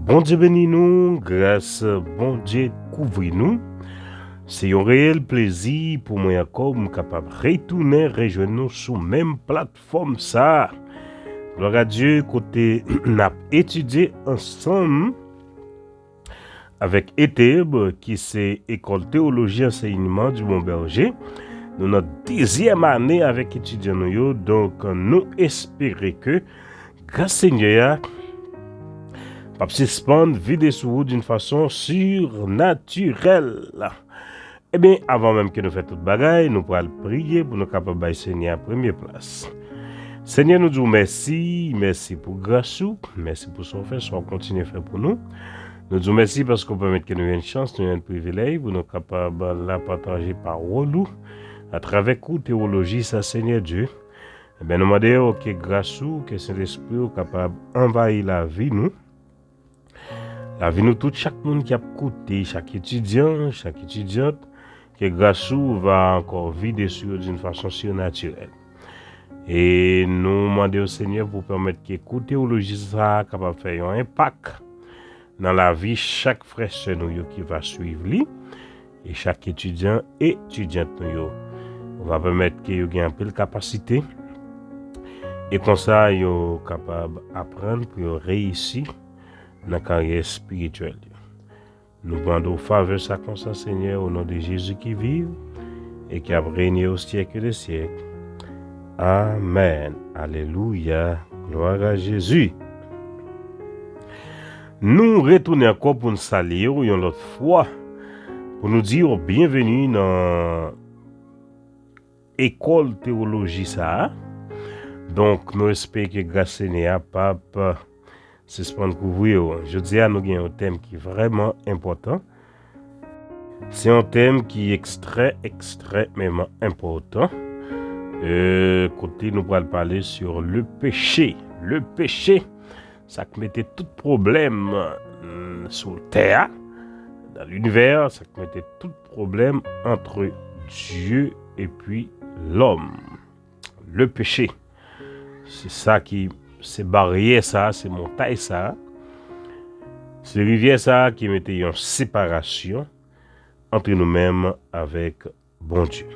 Bon Dieu bénis nous, grâce bon Dieu couvre nous. C'est un réel plaisir pour moi encore capable de retourner rejoindre nous sur même plateforme ça. Gloire à Dieu côté n'a étudié ensemble avec ETEB qui c'est école théologie enseignement du Bon Berger. Nous notre 10e année avec étudiants nous donc nous espérons que grâce Seigneur pas suspendre vider sur vous d'une façon surnaturelle. Eh bien, avant même que nous fassions toute bagaille, nous pourrons prier pour nous capables de Seigneur à première place. Seigneur, nous disons merci, merci pour grâce, merci pour son fait, soit continuer à faire pour nous. Nous disons merci parce qu'on permet que nous ayons une chance, nous ayons un privilège pour nous capables de la partager par nous à travers la théologie, ça Seigneur Dieu. Eh bien, nous demandons que grâce, que Saint-Esprit soit capable d'envahir la vie nous. La vie nous toute, chaque monde qui a écouté, chaque étudiant, chaque étudiante, que grâce va encore vider sur d'une façon surnaturelle. Et nous demandons au Seigneur pour permettre que la théologie soit capable de faire un impact dans la vie chaque frère nous qui va suivre lui et chaque étudiant et étudiante nous. On va permettre qu'il y ait un peu de capacité et comme ça, ils sont capables d'apprendre pour réussir dans la carrière spirituelle. Nous demandons faveur ça comme ça, Seigneur, au nom de Jésus qui vit et qui a régné au siècle des siècles. Amen. Alléluia. Gloire à Jésus. Nous retournons encore pour nous saluer une autre fois, pour nous dire bienvenue dans l'école théologie ça. Donc, nous espérons que grâce Seigneur, Pape, c'est ce qu'on couvre. Je dis à nous qu'il y a un thème qui est vraiment important. C'est un thème qui est extrêmement important. Côté, nous allons parler sur le péché. Le péché, ça mettait tout problème sur la terre, dans l'univers, ça mettait tout problème entre Dieu et puis l'homme. Le péché, c'est ça qui, c'est barrière ça, c'est montagne ça, c'est rivière ça qui mettait en séparation entre nous-mêmes avec bon Dieu.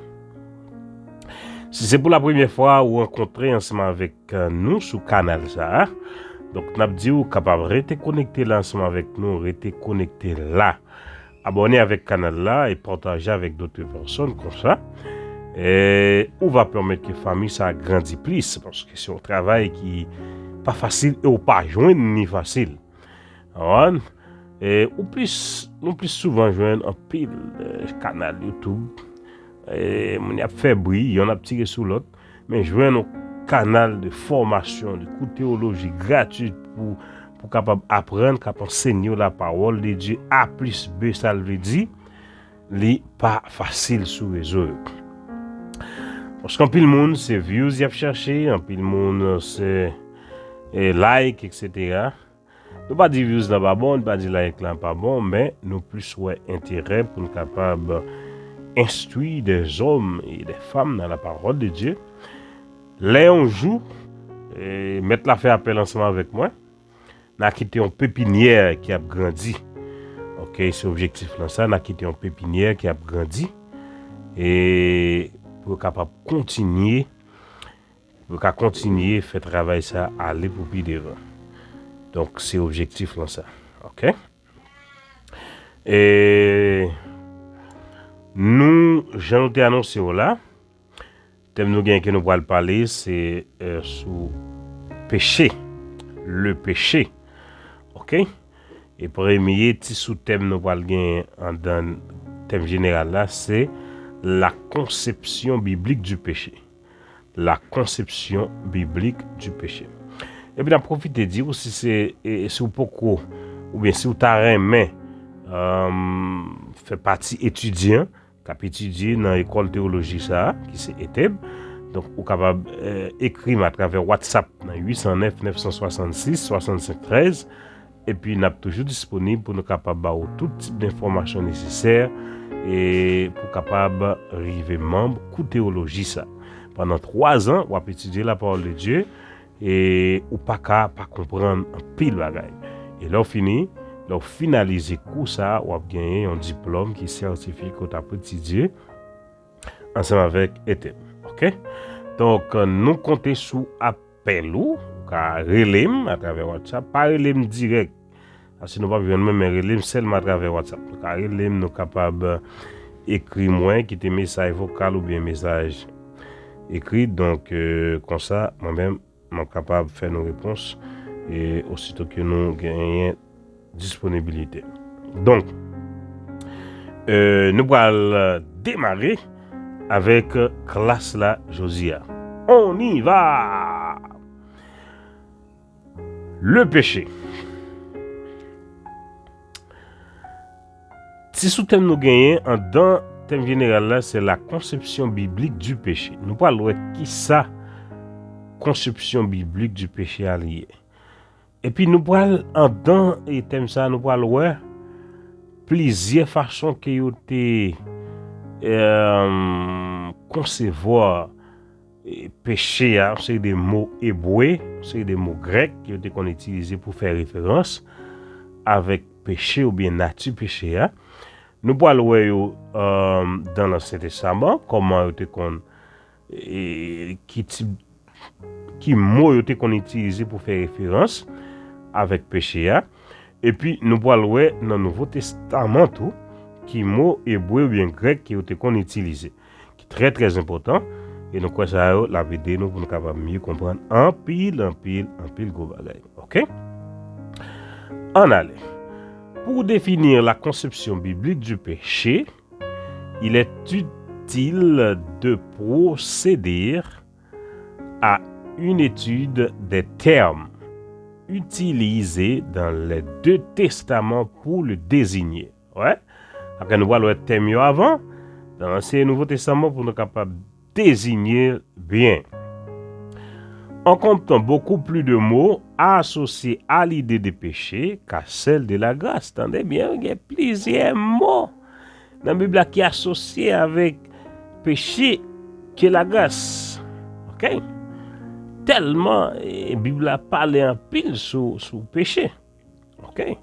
Si c'est pour la première fois ou rencontrer ensemble avec nous sur canal ça, donc nous avons dit capable de rester connecté là ensemble avec nous, rester connecté là, abonner avec canal là et partager avec d'autres personnes comme ça. Et on va permettre que la famille ça grandit plus parce que c'est un travail qui pas facile et pas joindre ni facile. Et ou plus souvent joindre un pile canal YouTube. Et on a fait bruit, on a tiré sur l'autre, mais joindre un canal de formation, de cours théologie gratuite pour capable apprendre, capable enseigner la parole de Dieu A plus B ça veut dire, li pas facile sous les autres. Parce qu'en pile monde c'est views y a cherché, en pile monde c'est like etc. Nous pas dire views là pas bon, nous pas dire like là pas bon, mais nous plus ouais intérêt pour nous capable instruire des hommes et des femmes dans la parole de Dieu. Là on joue et mettre la fait appel ensemble avec moi. N'a quitté une pépinière qui a grandi. OK, c'est objectif là ça, n'a quitté une pépinière qui a grandi et pour capable continuer faire travail ça aller pour plus devant. Donc c'est objectif là ça. OK? Et nous j'en ai annoncé là. Thème nous gain que nous allons parler c'est sur péché, le péché. OK? Et premier petit sous-thème nous allons gain dans thème général là c'est la conception biblique du péché. La conception biblique du péché. Et puis, on profite de dire si c'est si beaucoup ou bien si vous avez fait partie étudiant, qui étudié dans l'école théologie ça, qui c'est ETEB. Donc, vous êtes capable d'écrire à travers WhatsApp dans 809 966 65 13. Et puis, nous sommes toujours disponible pour nous capables d'avoir tout type d'informations nécessaires et pour capable arriver membre de théologie ça. Pendant 3 ans, on va étudier la parole de Dieu et ou pas comprendre un pile bagaille. Et là, fini, là, finaliser cours ça, ou gagner un diplôme qui certifie que tu as étudié ensemble avec ETEM. OK? Donc, nous comptons sur appel ou relem à travers WhatsApp, pas relem direct. Parce que nous pas besoin même relem seulement à travers WhatsApp. Donc, relem nous capable écrire moins qui des message vocal ou bien message écrit. Donc, comme ça, moi-même, je suis capable de faire nos réponses et aussitôt que nous gagnons disponibilité. Donc, nous allons démarrer avec classe la Josia. On y va! Le péché. Si sous thème nous gagnons, dans thème général là, c'est la conception biblique du péché. Nous parlons qui ça conception biblique du péché allié. Et puis nous parlons dans et thème ça nous parlons plusieurs façons que yo te concevoir péché, c'est des mots hébreux, c'est des mots grecs qu'on utilisé pour faire référence avec péché ou bien nature péché. Nous parlons dans l'Ancien Testament comment qui mot qu'on utilisé pour faire référence avec péché. Et puis nous parlons dans le Nouveau Testament tout qui mot hébreu ou bien grec qu'on utilisé, qui est très très important. Et nous quoi ça la vidéo nous pour nous capable mieux comprendre en pile gros bagay. OK? En allez. Pour définir la conception biblique du péché, il est utile de procéder à une étude des termes utilisés dans les deux testaments pour le désigner. Ouais? Après nous voyons le thème avant dans l'Ancien et Nouveau Testament pour nous capables désigner bien. En comptant beaucoup plus de mots associés à l'idée de péché qu'à celle de la grâce. Attendez bien, il y a plusieurs mots dans la Bible qui sont associés avec péché que la grâce. OK? Tellement la Bible a parlé en pile sur péché. OK?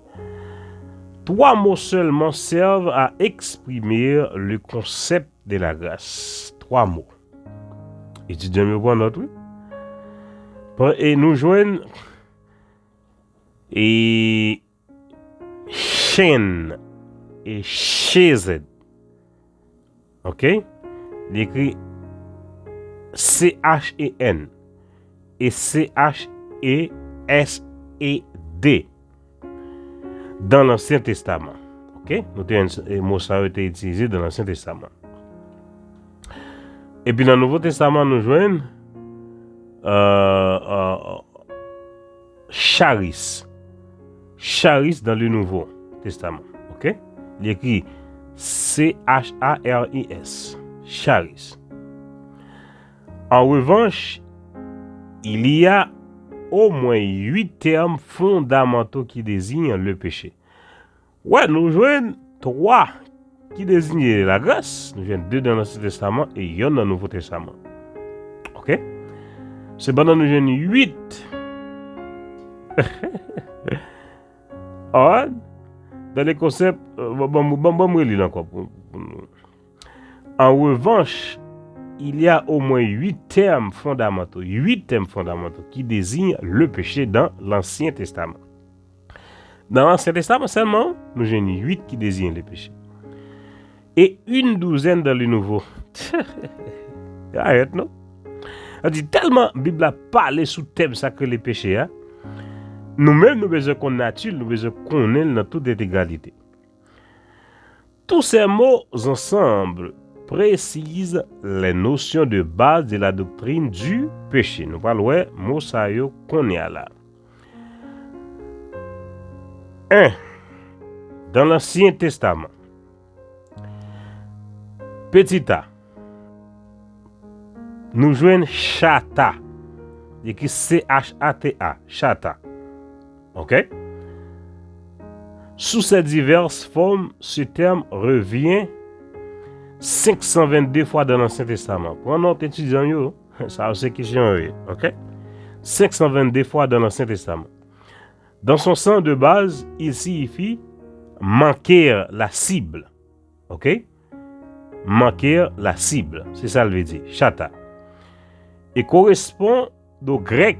3 mots seulement servent à exprimer le concept de la grâce. 3 mots. Étudiez mieux pour notre. Et nous joignons et chaîne et chaise. OK? Il écrit C-H-E-N et C-H-E-S-E-D dans l'Ancien Testament. OK? Les mots ça ont été utilisés dans l'Ancien Testament. Et puis dans le Nouveau Testament, nous joignons charis. Charis dans le Nouveau Testament. OK? Il écrit C-H-A-R-I-S. Charis. En revanche, il y a au moins 8 termes fondamentaux qui désignent le péché. Ouais, nous jouons 3 qui désignent la grâce. Nous jouons 2 dans l'Ancien Testament et 1 dans le Nouveau Testament. OK? C'est pendant nous jouons 8. Dans les concepts, en revanche, il y a au moins 8 termes fondamentaux qui désignent le péché dans l'Ancien Testament. Dans l'Ancien Testament seulement, nous avons 8 qui désignent le péché. Et une douzaine dans le Nouveau. Arrête, non? On dit tellement la Bible a parlé sous thème ça que les péchés. Nous-mêmes, nous besoin qu'on nature, nous besoin qu'on ait dans toute égalité. Tous ces mots ensemble précisent les notions de base de la doctrine du péché. Nous parlons de mots ça qu'on est là. 1. Dans l'Ancien Testament. Petit a. Nous jouons chata. Écrit C-H-A-T-A. Chata. OK? Sous ces diverses formes, ce terme revient 522 fois dans l'Ancien Testament. Pour notre étudiant, ça c'est question. OK? 522 fois dans l'Ancien Testament. Dans son sens de base, il signifie manquer la cible. OK? Manquer la cible. C'est ça le veut dire. Chata. Et correspond au grec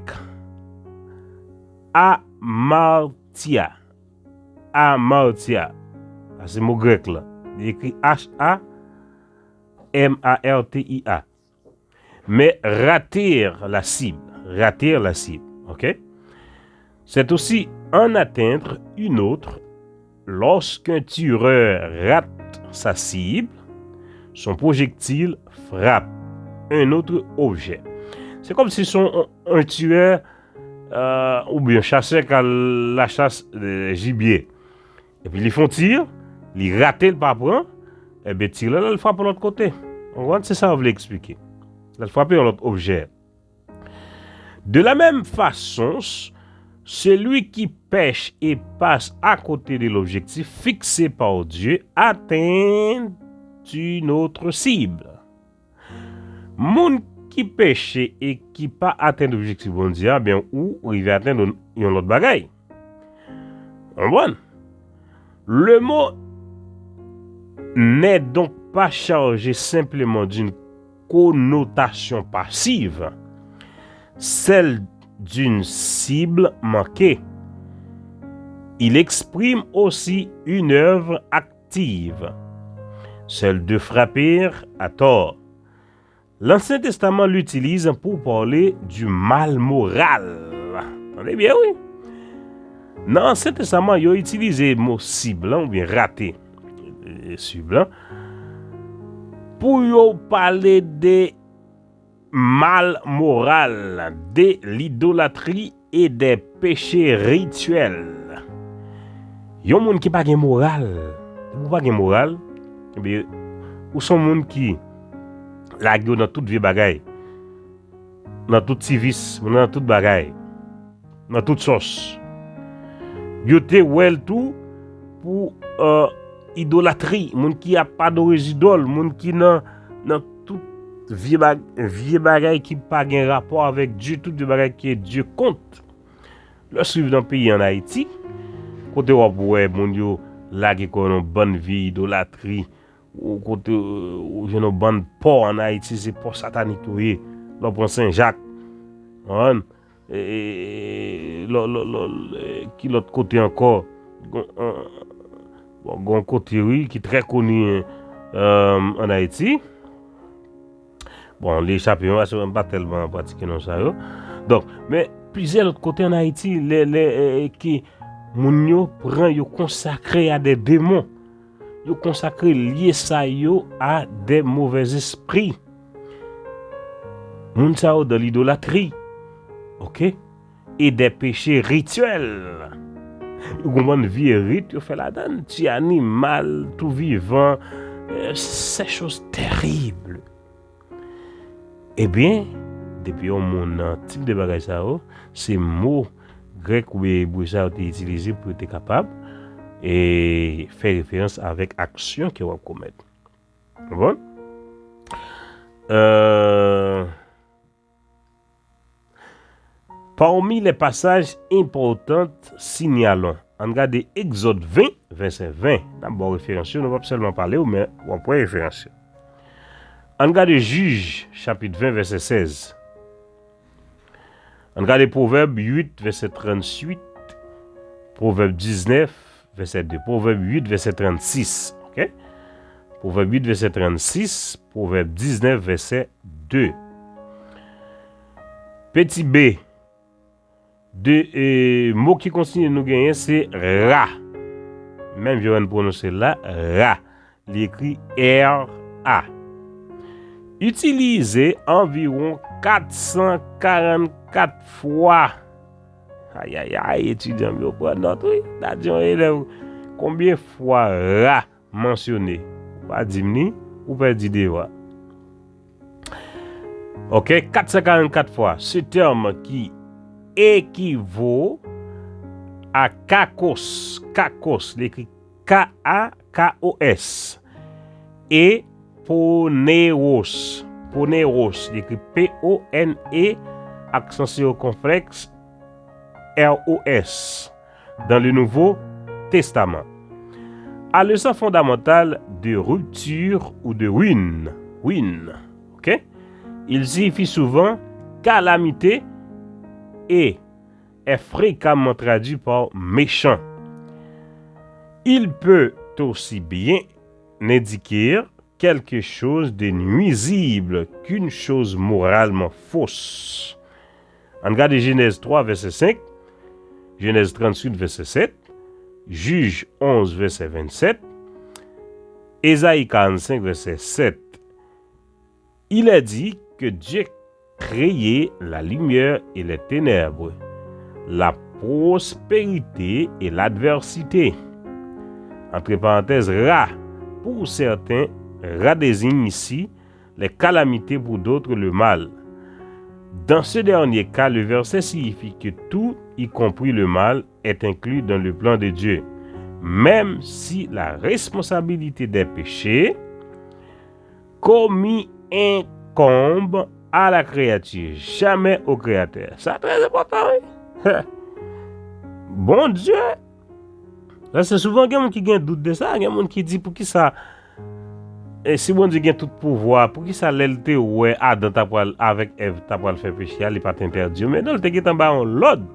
amartia. Amartia. C'est le mot grec là. Il écrit H-A-M-A-R-T-I-A. Mais rater la cible. Rater la cible. OK? C'est aussi en atteindre une autre lorsqu'un tireur rate sa cible, son projectile frappe un autre objet. C'est comme si un tueur ou bien un chasseur qui a la chasse de gibier. Et puis ils font tir, ils ratent le papin, et bien tire là, il frappe de l'autre côté. C'est ça que je voulais expliquer. Il frappe l'autre objet. De la même façon, celui qui pêche et passe à côté de l'objectif fixé par Dieu atteint une autre cible. Moun qui pêche et qui pas atteint l'objectif bon Dieu, bien ou il va atteindre une autre bagaille. Bon. Le mot n'est donc pas chargé simplement d'une connotation passive, celle d'une cible manquée. Il exprime aussi une œuvre active, celle de frapper à tort. L'Ancien Testament l'utilise pour parler du mal moral. Attendez bien, oui. Dans l'Ancien Testament, il a utilisé le mot cible ou bien raté, cible, pour parler de mal moral, de l'idolâtrie et des péchés rituels. Il y a des gens qui n'ont pas de moral. Ou pas de moral, ou sont des gens qui la dans toute vie bagaille, dans toute civis, dans toute bagaille, dans toute sauce. Yo te wel tout pour idolâtrie, moun qui a pas d'idole, moun qui dans toute vieux bagaille qui pas de rapport avec Dieu, toute bagaille qui est Dieu compte. Le suivre dans pays en Haïti, côté ouais moun yo la qui une bonne vie idolâtrie, ou côté ou une bonne port en Haïti, c'est pour satanique oui, là pour Saint-Jacques. Et qui l'autre côté encore bon côté oui qui est très connu en Haïti. Bon les champions sont pas tellement pratiqués dans ça donc mais plusieurs autres côtés en Haïti les qui moun yo prend yo consacré à des démons, yo consacré lié ça yo à des mauvais esprits, moun ça de l'idolâtrie. OK, et des péchés rituels. Vous comprenez, vie et rite, vous faites la donne, tu animal, tout vivant, c'est chose terrible. Eh bien, depuis mon type de bagage ça, ces mots grecs ou hébreux ça ont été utilisés pour être capable et faire référence avec action que vous commettre. Bon. Parmi les passages importants, signalons. On regarde Exode 20, verset 20. D'abord référencié, on va pas seulement parler, mais on peut référencier. On regarde Juge, chapitre 20, verset 16. On regarde Proverbe 8, verset 38. Proverbe 19, verset 2. Proverbe 8, verset 36. OK? Proverbe 8, verset 36. Proverbe 19, verset 2. Petit B. De mots qui continuent de nous gagner, c'est ra. Même je vais prononcer là, ra. L'écrit R-A. Utilisé environ 444 fois. Aïe, aïe, aïe, étudiant, je prends note, oui. Combien de fois ra mentionné? Pas 10 minutes, ou pas 10 devoirs. OK, 444 fois. Ce terme qui équivaut à kakos. Kakos, l'écrit K-A-K-O-S. Et poneros. Poneros, l'écrit P-O-N-E, accent circonflexe, R-O-S. dans le Nouveau Testament. A le sens fondamental de rupture ou de ruine. Ok? Il signifie souvent calamité et est fréquemment traduit par méchant. Il peut aussi bien indiquer quelque chose de nuisible qu'une chose moralement fausse. On regarde Genèse 3, verset 5, Genèse 38, verset 7, Juge 11, verset 27, Ésaïe 45, verset 7. Il est dit que Dieu créait la lumière et les ténèbres, la prospérité et l'adversité. Entre parenthèses, Ra, pour certains, Ra désigne ici les calamités, pour d'autres le mal. Dans ce dernier cas, le verset signifie que tout, y compris le mal, est inclus dans le plan de Dieu, même si la responsabilité des péchés commis incombe à la créature, jamais au Créateur. C'est très important, oui. Bon Dieu. Là, c'est souvent quelqu'un qui a un doute de ça, il y a quelqu'un qui dit pour qui ça. Et si bon Dieu a tout pouvoir, pour qui ça l'était ouais Adam avec Ève t'a pas faire péché, il pas t'interdit. Mais non, il te en bas en l'ordre.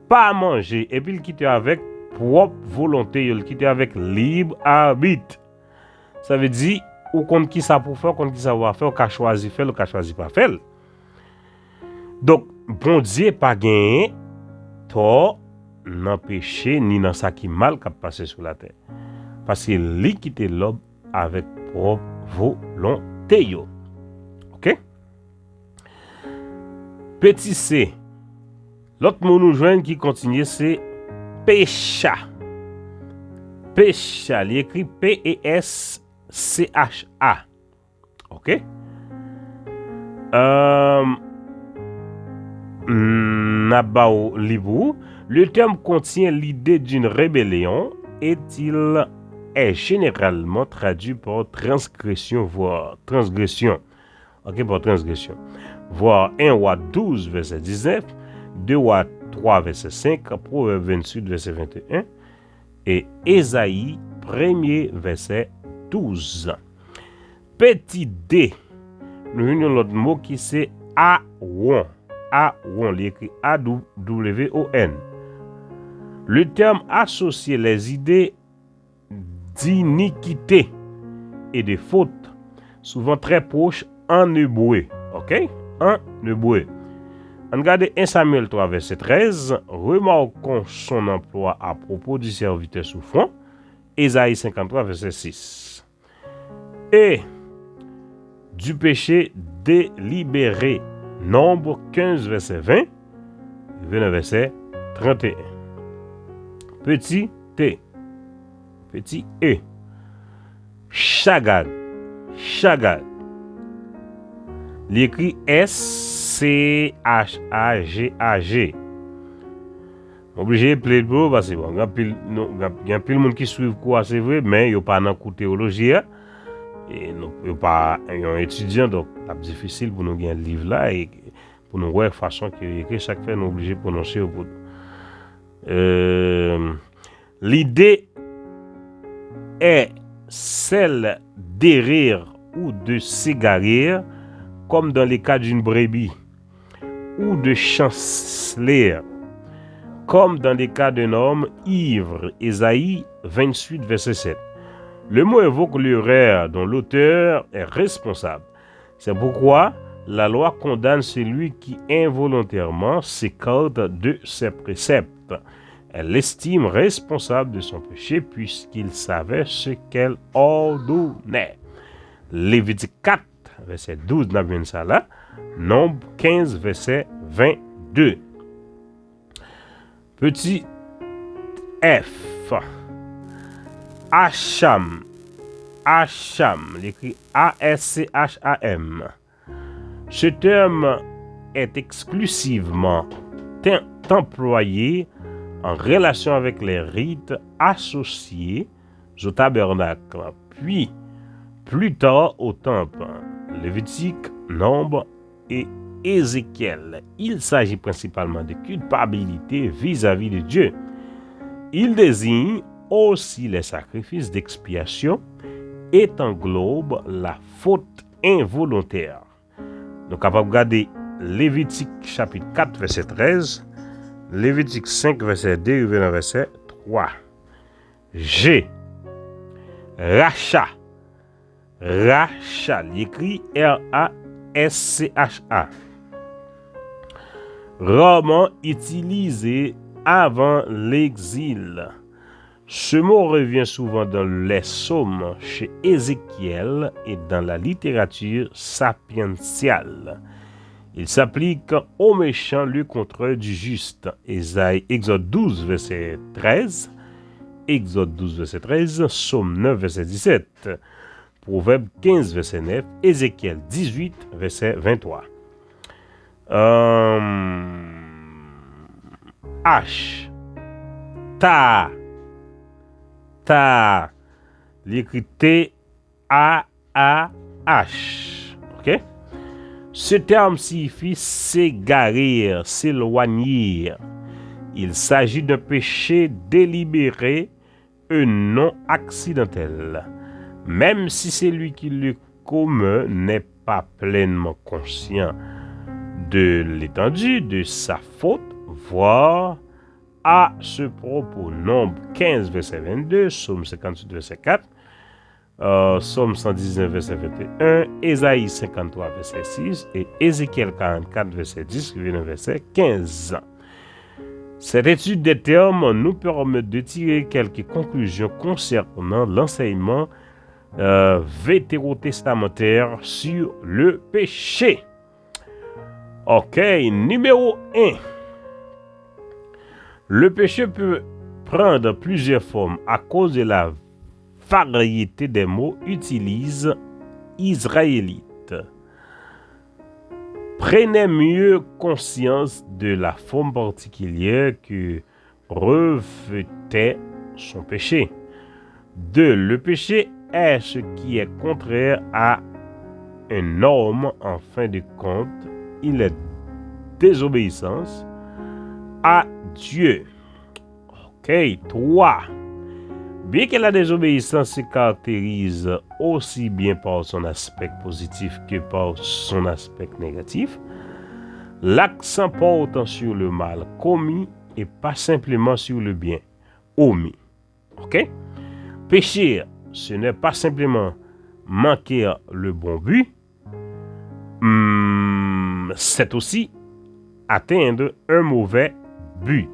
Pas à manger et puis il quitte avec propre volonté, il quitte avec libre arbitre. Ça veut dire ou contre qui ça pour faire, contre qui ça va faire, ou qu'a choisi faire, ou qu'a choisi pas faire. Donc bon Dieu pas gagné tort dans péché ni dans ça qui mal qui passé sur la terre. Parce que lui quitte l'homme avec propre volonté. OK? Petit c. L'autre mot nous joint qui continue c'est pécha. Pécha, il écrit P-E-S-C-H-A. OK? Nabao Libou. Le terme contient l'idée d'une rébellion et il est généralement traduit par transgression, voire transgression. OK, par transgression. Voir 1 Roi 12, verset 19, 2 Roi 3, verset 5, Proverbe 28, verset 21, et Ésaïe 1er, verset 12. Petit d, nous avons l'autre mot qui c'est Awon. Awon, il écrit A-W-O-N. Le terme associe les idées d'iniquité et de faute, souvent très proches en hébreu. OK? En hébreu. On regarde 1 Samuel 3, verset 13. Remarquons son emploi à propos du serviteur souffrant. Ésaïe 53, verset 6. Et du péché délibéré. Nombre 15, verset 20. 29, verset 31. Petit t. Petit e. Shagad. Shagad. L'écrit S-C-H-A-G-A-G. Obligé de plaider pour parce que bon, il y a plus de monde qui suivent quoi, c'est vrai, mais il n'y a pas dans la théologie. Et il n'y a pas un étudiant, donc c'est difficile pour nous gagner le livre là et pour nous voir la façon qu'il écrit chaque fois, nous obligés de prononcer au bout. L'idée est celle d'errer ou de s'égarer, comme dans les cas d'une brebis, ou de chanceler, comme dans les cas d'un homme ivre. Ésaïe 28, verset 7. Le mot évoque l'erreur dont l'auteur est responsable. C'est pourquoi la loi condamne celui qui involontairement s'écarte de ses préceptes. Elle l'estime responsable de son péché puisqu'il savait ce qu'elle ordonnait. Lévitique 4, verset 12, n'a bien ça là. Nombre 15, verset 22. Petit F. Hacham. Hacham, l'écrit A-S-C-H-A-M. Ce terme est exclusivement employé en relation avec les rites associés au tabernacle, puis plus tard au temple, Lévitique, Nombre et Ézéchiel. Il s'agit principalement de culpabilité vis-à-vis de Dieu. Il désigne aussi les sacrifices d'expiation et englobe la faute involontaire. Nous sommes capables de regarder Lévitique chapitre 4, verset 13, Lévitique 5, verset 2, verset 3. G. Rachat. Rachat, il écrit R-A-S-C-H-A. Roman utilisé avant l'exil. Ce mot revient souvent dans les psaumes chez Ézéchiel et dans la littérature sapientiale. Il s'applique au méchant le contraire du juste. Exode 12, verset 13. Exode 12, verset 13. Psaume 9, verset 17. Proverbe 15, verset 9. Ézéchiel 18, verset 23. H. Ta. Ta. L'écrit T-A-A-H. OK? Ce terme signifie s'égarer, s'éloigner. Il s'agit d'un péché délibéré et non accidentel. Même si celui qui le commet n'est pas pleinement conscient de l'étendue de sa faute, voire à ce propos, Nombre 15, verset 22, Psaume 58, verset 4, Psaume 119, verset 21, Ésaïe 53, verset 6 et Ézéchiel 44, verset 10, qui vient verset 15. Cette étude des termes nous permet de tirer quelques conclusions concernant l'enseignement vétérotestamentaire sur le péché. Ok, numéro 1. Le péché peut prendre plusieurs formes à cause de la variété des mots utilisés israélites. Prenez mieux conscience de la forme particulière que revêtait son péché. 2. Le péché est ce qui est contraire à un homme. En fin de compte, il est désobéissance à Dieu. Ok. 3. Bien que la désobéissance se caractérise aussi bien par son aspect positif que par son aspect négatif, l'accent portant sur le mal commis et pas simplement sur le bien omis. Ok? Pécher, ce n'est pas simplement manquer le bon but, c'est aussi atteindre un mauvais but.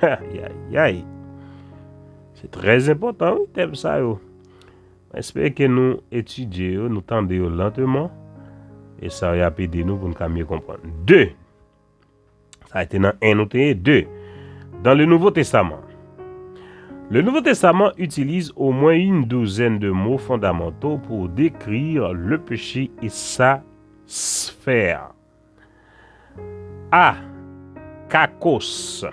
Aïe, aïe, aïe. C'est très important, thème ça. J'espère que nous étudions, nous tendons lentement et ça va aider nous pour nous mieux comprendre. 2. Ça a été dans 1 noté 2. Dans le Nouveau Testament. Le Nouveau Testament utilise au moins une douzaine de mots fondamentaux pour décrire le péché et sa sphère. A. Kakos.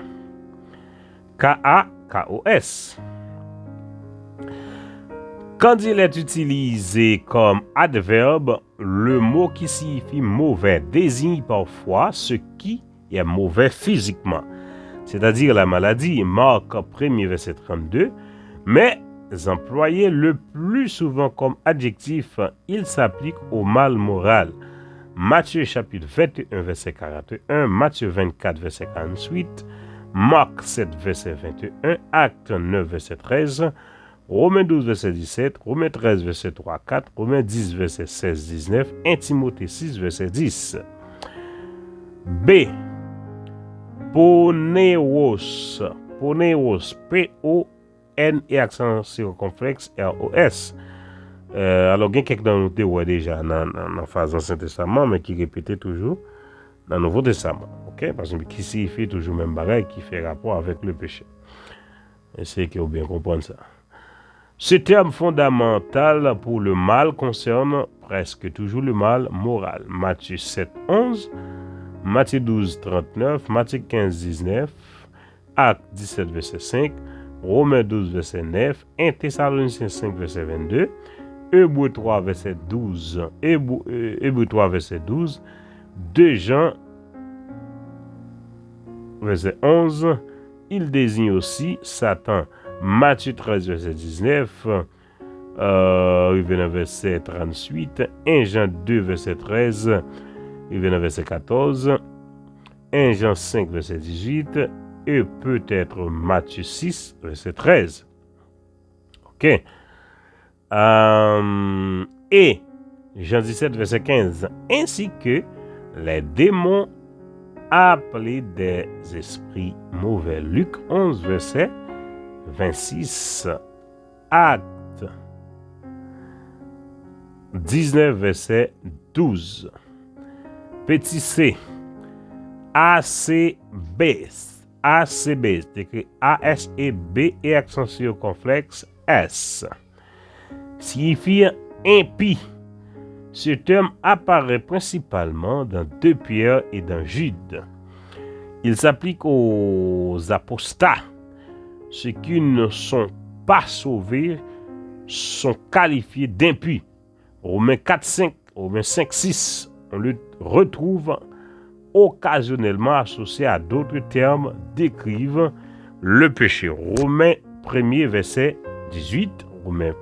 K-A-K-O-S. Quand il est utilisé comme adverbe, le mot qui signifie mauvais désigne parfois ce qui est mauvais physiquement, c'est-à-dire la maladie. Marc 1er verset 32, mais employé le plus souvent comme adjectif, il s'applique au mal moral. Matthieu chapitre 21 verset 41, Matthieu 24 verset 48, Marc 7 verset 21, Actes 9 verset 13, Romains 12 verset 17, Romains 13 verset 3 4, Romains 10 verset 16 19, 1 Timothée 6 verset 10. B. Poneros. Poneros. P-O-N et accent circonflexe R-O-S. Alors, il y a quelques dans nous déjà dans la phase Ancien Testament, mais qui répétait toujours dans le Nouveau Testament. Ok? Parce que qui signifie toujours le même bagage qui fait rapport avec le péché. Essayez que vous bien comprendre ça. Ce terme fondamental pour le mal concerne presque toujours le mal moral. Matthieu 7, 11, Matthieu 12, 39, Matthieu 15, 19, Actes 17, verset 5, Romains 12, verset 9, 1 Thessaloniciens 5, verset 22, Hébreux 3, verset 12, Hébreux 3, verset 12, 2 Jean, verset 11, il désigne aussi Satan. Matthieu 13, verset 19, arrivé dans verset 38, 1 Jean 2, verset 13, arrivé dans verset 14, 1 Jean 5, verset 18, et peut-être Matthieu 6, verset 13. OK. Et Jean 17, verset 15, ainsi que les démons appelés des esprits mauvais. Luc 11, verset 26. Acte 19, verset 12. Petit c. ACB. ACB, c'est écrit A-S-E-B et accent circonflexe S. Signifie impie. Ce terme apparaît principalement dans 2 Pierre et dans Jude. Il s'applique aux apostats. Ceux qui ne sont pas sauvés sont qualifiés d'impies. Romains 4, 5, Romains 5, 6, on le retrouve occasionnellement associé à d'autres termes décrivent le péché. Romains 1er, verset 18, Romains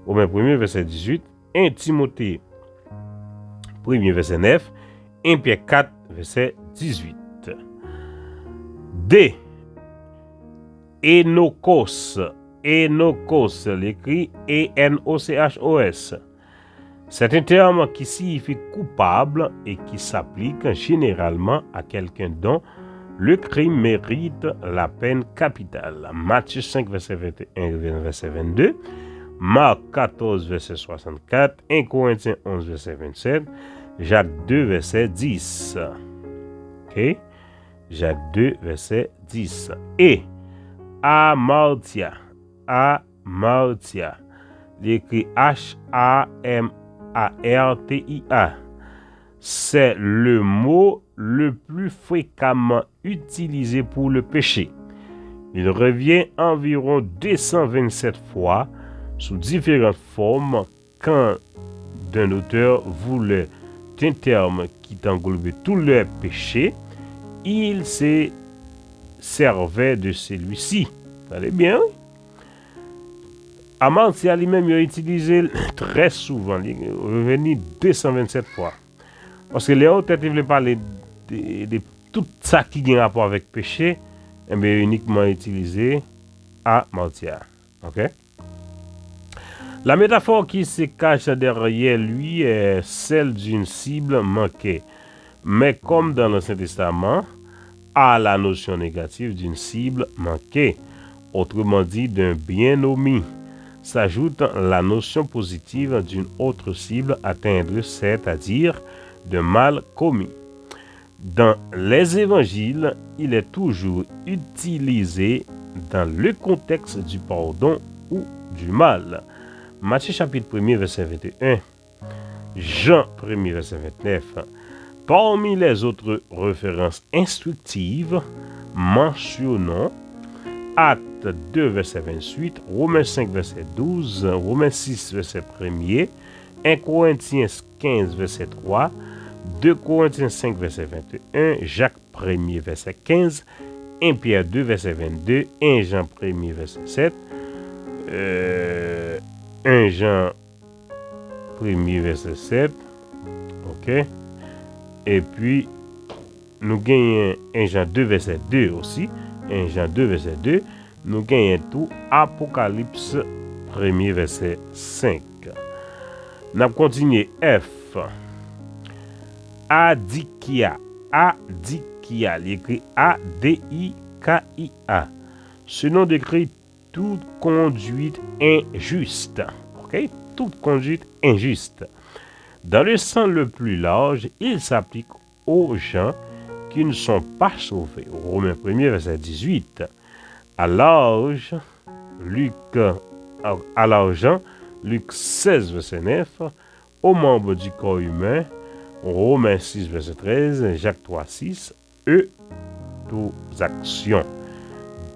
1er, verset 18, 1 Timothée 1er, verset 9, 1 Pierre 4, verset 18. D. Énokos. Énokos, l'écrit E-N-O-C-H-O-S. C'est un terme qui signifie coupable et qui s'applique généralement à quelqu'un dont le crime mérite la peine capitale. Matthieu 5, verset 21, verset 22, Marc 14, verset 64, 1 Corinthiens 11, verset 27, Jacques 2, verset 10. OK? Jacques 2, verset 10. Et Amartia. Amartia. L'écrit H-A-M-A-R-T-I-A. C'est le mot le plus fréquemment utilisé pour le péché. Il revient environ 227 fois sous différentes formes quand d'un auteur voulait un terme qui englobait tous les péchés, il se servait de celui-ci. Vous allez bien? Amartia lui-même il a utilisé très souvent, il est revenu 227 fois. Parce que les autres, ils voulaient parler de tout ça qui a rapport avec péché, et bien uniquement utilisé Amartia. OK? La métaphore qui se cache derrière lui est celle d'une cible manquée. Mais comme dans l'Ancien Testament, à la notion négative d'une cible manquée, autrement dit d'un bien omis, s'ajoute la notion positive d'une autre cible atteindre, c'est-à-dire d'un mal commis. Dans les évangiles, il est toujours utilisé dans le contexte du pardon ou du mal. Matthieu chapitre 1er, verset 21, Jean 1er, verset 29. Parmi les autres références instructives, mentionnons Actes 2, verset 28, Romains 5, verset 12, Romains 6, verset 1er, 1 Corinthiens 15, verset 3, 2 Corinthiens 5, verset 21, Jacques 1er, verset 15, 1 Pierre 2, verset 22, 1 Jean 1er, verset 7, 1 Jean 1er, verset 7, ok? Et puis, nous gagnons 1 Jean 2, verset 2 aussi, 1 Jean 2, verset 2, nous gagnons tout Apocalypse 1er, verset 5. Nous continuons F. Adikia. Adikia, l'écrit A-D-I-K-I-A. Ce nom décrit toute conduite injuste. Ok? Toute conduite injuste. Dans le sens le plus large, il s'applique aux gens qui ne sont pas sauvés. Romains 1er, verset 18. À large, Luc 16, verset 9. Aux membres du corps humain, Romains 6, verset 13. Jacques 3, 6. Aux actions.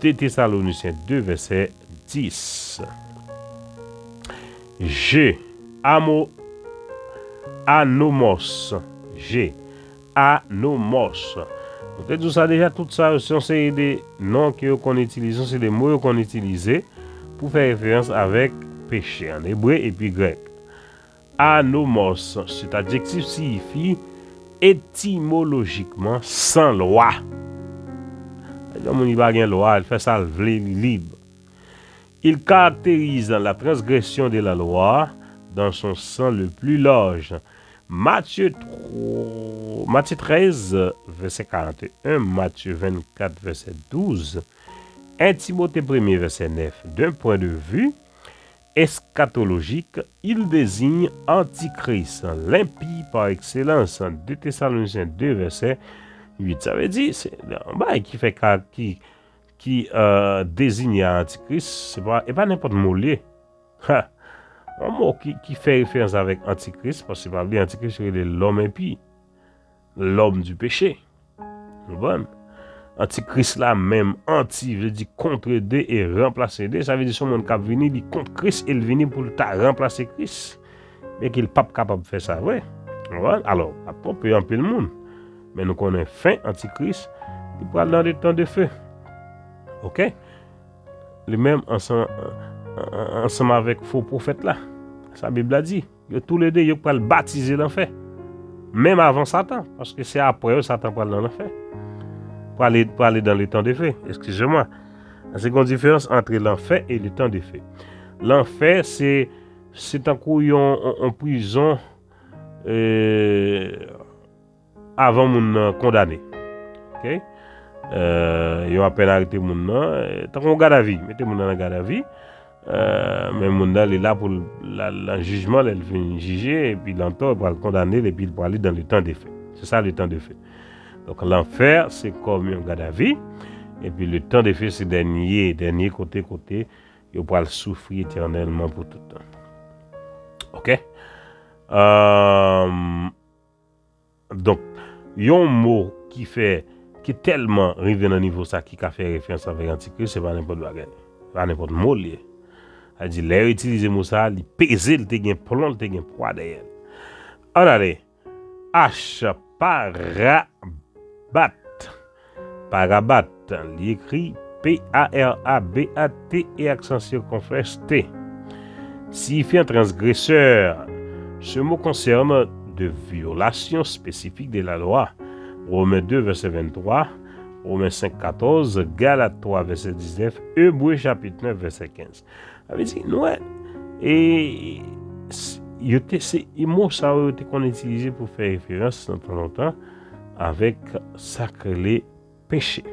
2 Thessaloniciens 2, verset 10. G. Anomos. G. Anomos. Peut-être que ça déjà, tout ça, c'est des noms qu'on utilise, c'est des mots qu'on utilise pour faire référence avec péché en hébreu et puis grec. Anomos, cet adjectif signifie étymologiquement sans loi. On n'y a pas de loi, elle fait ça libre. Il caractérise la transgression de la loi dans son sens le plus large. Matthieu 13, verset 41, Matthieu 24, verset 12, 1 Timothée 1, verset 9. D'un point de vue eschatologique, il désigne Antichrist, l'impie par excellence. 2 Thessaloniciens 2, verset 8. Ça veut dire, c'est un bail qui fait qui désigne Antichrist, et pas n'importe quel mot lié. Un mot qui fait référence avec Antichrist, parce que c'est pas bien Antichrist, c'est l'homme impie, l'homme du péché. Bon. Antichrist là même, anti, veut dire contre Dieu et remplacer Dieu. Ça veut dire que son monde qui venu, il contre Christ, il venu pour remplacer Christ. Mais qu'il n'est pas capable de faire ça, ouais. Bon. Alors, après, on peut un peu le monde. Mais nous connaissons fin Antichrist, il parle dans des temps de feu. Ok? Les mêmes ensemble avec faux prophètes là. Sa Bible a dit. Tous les deux, ils peuvent baptiser l'enfer. Même avant Satan. Parce que c'est après Satan parle dans l'enfer. Pour aller dans les temps de feu. Excusez-moi. C'est une différence entre l'enfer et le temps de feu. L'enfer, c'est un couillon en prison avant mon condamné. Ok? Ils ont à peine arrêté mon nom. Tant qu'on garde à vie, mettez mon nom en garde à vie. Mais mon nom est là pour le jugement, elle vient juger, et puis l'entour pour le condamner, et puis pour aller dans le temps des faits. C'est ça le temps des faits. Donc l'enfer, c'est comme un garde à vie, et puis le temps des faits, c'est dernier côté, et pour le souffrir éternellement pour tout le temps. Ok? Donc, il y a un mot qui est tellement arrivé dans le niveau ça qui a fait référence avec Antichrist, c'est pas n'importe quoi, pas n'importe mot lié. Elle dit l'air utiliser mot ça, il pèse, il te gain plomb, il te gain poids derrière. On allez. H parabat. Parabat, il écrit P-A-R-A-B-A-T et accent circonflexe T. Signifie un transgresseur. Ce mot concerne de violations spécifiques de la loi. Romains 2, verset 23, Romains 5, 14, Galates 3, verset 19, Hébreux chapitre 9, verset 15. Ça veut dire, ouais, et ces mots ça a été qu'on utilisé pour faire référence dans longtemps avec sacré péché.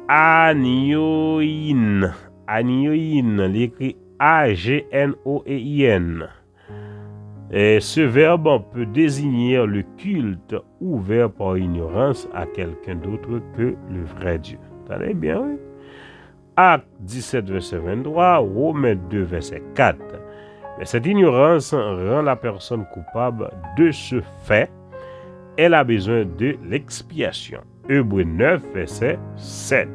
Agnoïn, l'écrit A-G-N-O-E-I-N. Et ce verbe peut désigner le culte ouvert par ignorance à quelqu'un d'autre que le vrai Dieu. T'allez bien, oui? Acte 17, verset 23, Romains 2, verset 4. Mais cette ignorance rend la personne coupable de ce fait. Elle a besoin de l'expiation. Hébreux 9, verset 7.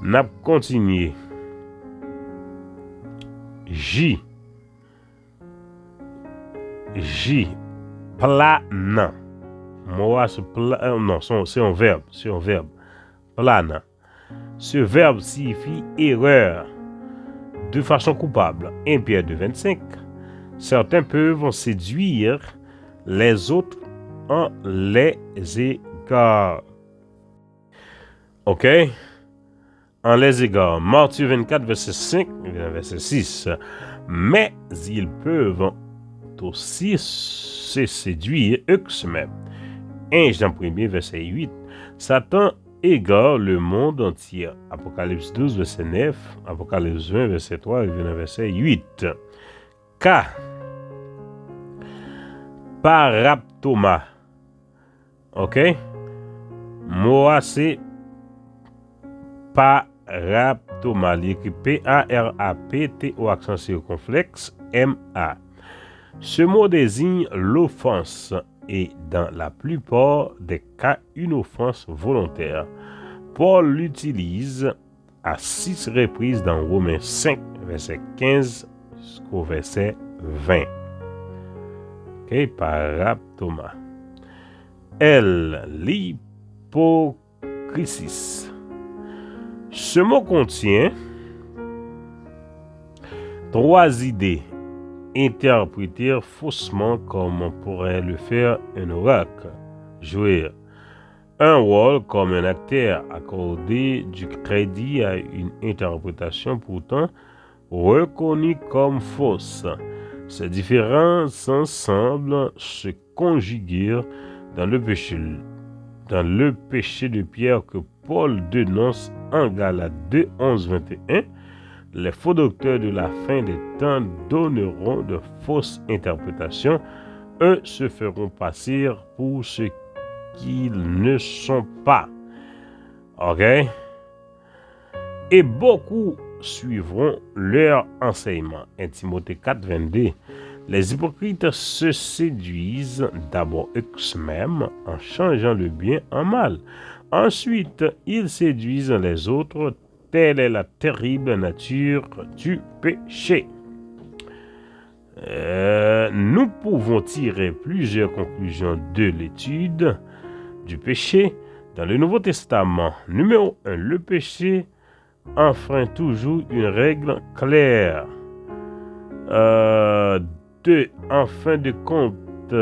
N'a continué. J, plana. Moi, non, c'est un verbe. Plana. Ce verbe signifie erreur de façon coupable. 1 Pierre 2, 25. Certains peuvent séduire les autres en les égards. Ok? En les égards. Matthieu 24, verset 5, verset 6. Mais ils peuvent aussi se séduire eux-mêmes. 1 Jean 1, verset 8. Satan égare le monde entier. Apocalypse 12, verset 9. Apocalypse 20, verset 3 et verset 8. K. Paraptoma. Ok? Moi, c'est paraptoma. L'écrit P-A-R-A-P-T au accent circonflexe M-A. Ce mot désigne l'offense et dans la plupart des cas une offense volontaire. Paul l'utilise à 6 reprises dans Romains 5, verset 15 jusqu'au verset 20. Ok, paraptoma. L. L'hypocrisie. Ce mot contient 3 idées interprétées faussement comme on pourrait le faire un oracle. Jouer un rôle comme un acteur, accorder du crédit à une interprétation pourtant reconnue comme fausse. Ces différences semblent se conjuguer dans le péché de Pierre que Paul dénonce en Galates 2, 11, 21. Les faux docteurs de la fin des temps donneront de fausses interprétations. Eux se feront passer pour ce qu'ils ne sont pas. Ok? Et beaucoup suivront leur enseignement. 1 Timothée 4, 22. Les hypocrites se séduisent d'abord eux-mêmes en changeant le bien en mal. Ensuite, ils séduisent les autres. Telle est la terrible nature du péché. Nous pouvons tirer plusieurs conclusions de l'étude du péché dans le Nouveau Testament. Numéro 1. Le péché enfreint toujours une règle claire. 2. En fin de compte,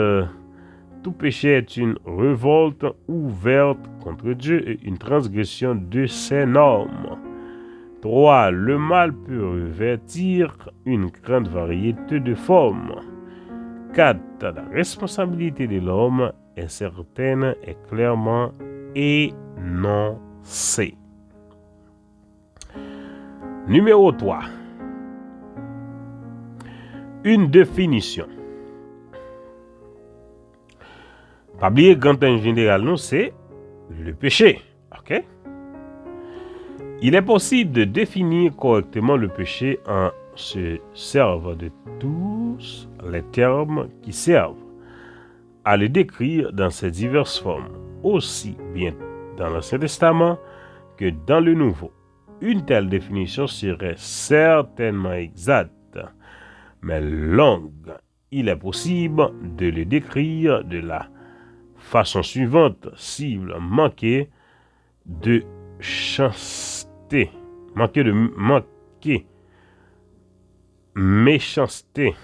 tout péché est une révolte ouverte contre Dieu et une transgression de ses normes. 3. Le mal peut revêtir une grande variété de formes. 4. La responsabilité de l'homme est certaine et clairement énoncée. Numéro 3. Une définition. Pas oublier quand en général, nous, c'est le péché. Ok? Il est possible de définir correctement le péché en se servant de tous les termes qui servent à le décrire dans ses diverses formes, aussi bien dans l'Ancien Testament que dans le Nouveau. Une telle définition serait certainement exacte, mais longue. Il est possible de le décrire de la façon suivante: cible manquée de chasteté, méchanceté,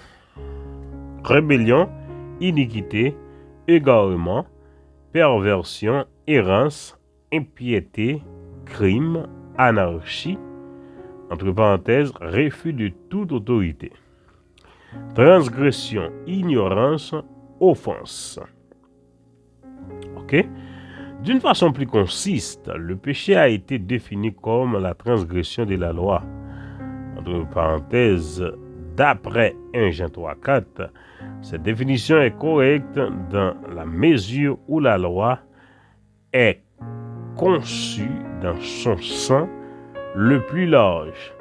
rébellion, iniquité, égarement, perversion, errance, impiété, crime, anarchie, entre parenthèses, refus de toute autorité, transgression, ignorance, offense. Ok? D'une façon plus consiste, le péché a été défini comme la transgression de la loi. Entre parenthèses, d'après 1 Jean 3, 4, cette définition est correcte dans la mesure où la loi est conçue dans son sens le plus large.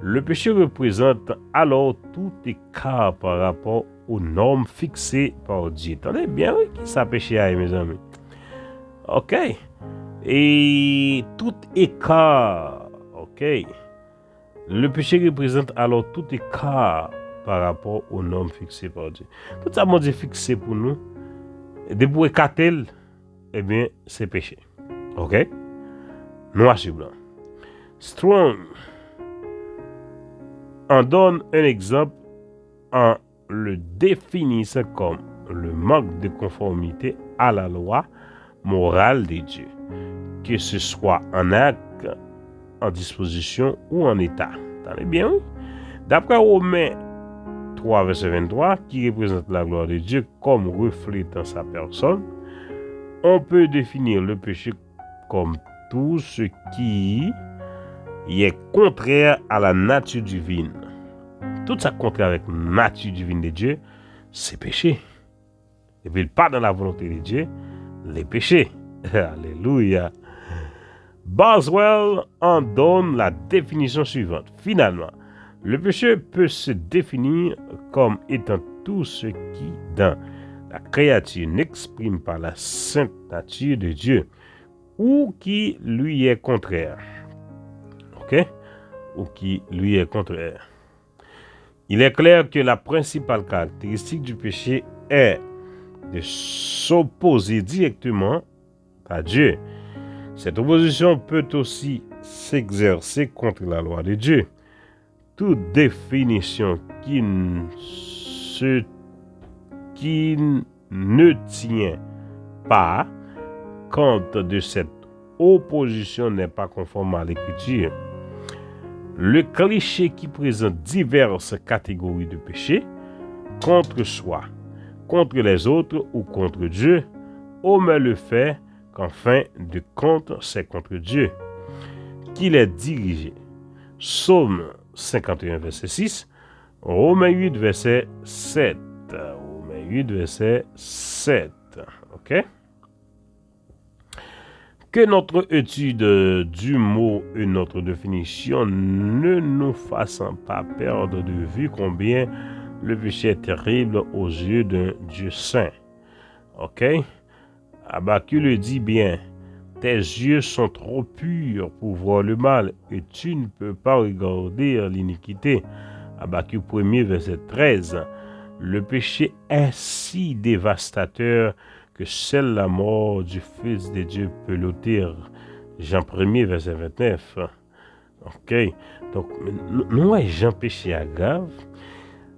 Le péché représente alors tout écart par rapport aux normes fixées par Dieu. Attendez bien, oui, qui ça péché, mes amis? Ok. Et tout écart, ok. Le péché représente alors tout écart par rapport aux normes fixées par Dieu. Tout ça, mon Dieu, fixé pour nous. De pour écarter, eh bien, c'est péché. Ok? Noir sur blanc. Strong en donne un exemple en le définissant comme le manque de conformité à la loi morale de Dieu, que ce soit en acte, en disposition ou en état. Attendez bien, oui? D'après Romains 3, verset 23, qui représente la gloire de Dieu comme reflétant sa personne, on peut définir le péché comme tout ce qui est contraire à la nature divine. Tout ça contraire avec la nature divine de Dieu, c'est péché. Et puis, pas dans la volonté de Dieu, les péchés. Alléluia. Boswell en donne la définition suivante. Finalement, le péché peut se définir comme étant tout ce qui, dans la créature, n'exprime pas la sainte nature de Dieu ou qui lui est contraire. Ok? Ou qui lui est contraire. Il est clair que la principale caractéristique du péché est de s'opposer directement à Dieu. Cette opposition peut aussi s'exercer contre la loi de Dieu. Toute définition qui ne tient pas compte de cette opposition n'est pas conforme à l'Écriture. Le cliché qui présente diverses catégories de péchés contre soi, contre les autres ou contre Dieu, omet le fait qu'en fin de compte, c'est contre Dieu qu'il est dirigé. Psaume 51, verset 6, Romains 8, verset 7. Romains 8, verset 7. OK? Que notre étude du mot et notre définition ne nous fassent pas perdre de vue combien le péché est terrible aux yeux d'un Dieu saint. OK? Habakkuk le dit bien. Tes yeux sont trop purs pour voir le mal et tu ne peux pas regarder l'iniquité. Habakkuk 1er, verset 13. Le péché est si dévastateur que seule la mort du Fils de Dieu peut l'ôter. Jean 1er, verset 29. Ok. Donc, nous, Jean péché à grave.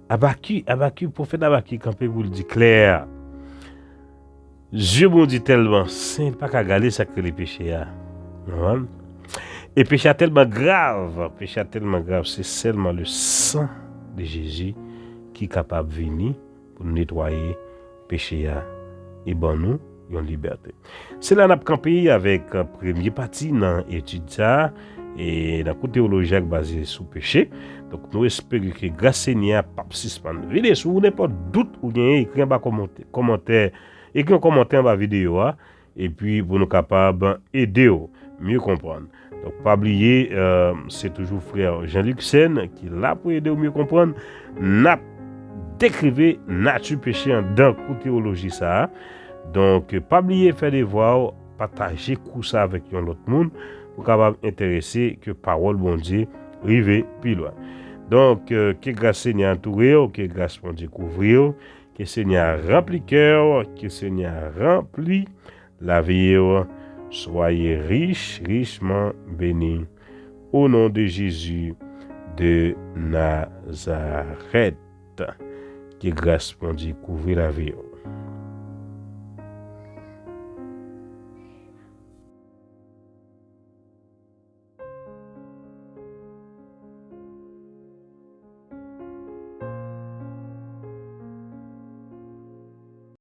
Habakkuk, prophète Habakkuk, campé pour le dire clair. Dieu bon dit tellement saint, pas qu'à garder ça que les péchés. Et péché tellement grave, c'est seulement le sang de Jésus qui est capable de venir pour nettoyer péché et bon nous une liberté. C'est là qu'on a campé avec premier partie dans l'étude ça et dans la théologie basée sur péché. Donc nous espérons que grâce Seigneur pape suspendre. Venez sur n'importe doute ou bien écrire en commentaire écrire un commentaire en bas vidéo et puis pour nous capables aider mieux comprendre. Donc pas oublier c'est toujours frère Jean-Luc Sen qui est là pour aider mieux comprendre. N'a décrivez nature péché dans la théologie ça. Donc pas oublier faire des voix, partager ça avec un autre monde pour capable intéresser que parole bon Dieu rive plus loin. Donc que grâce Seigneur entouré, que grâce bon Dieu couvrir, que Seigneur remplit cœur, que Seigneur remplit la vie. Soyez riches, richement bénis. Au nom de Jésus de Nazareth. Que grâce bon Dieu couvre la vie.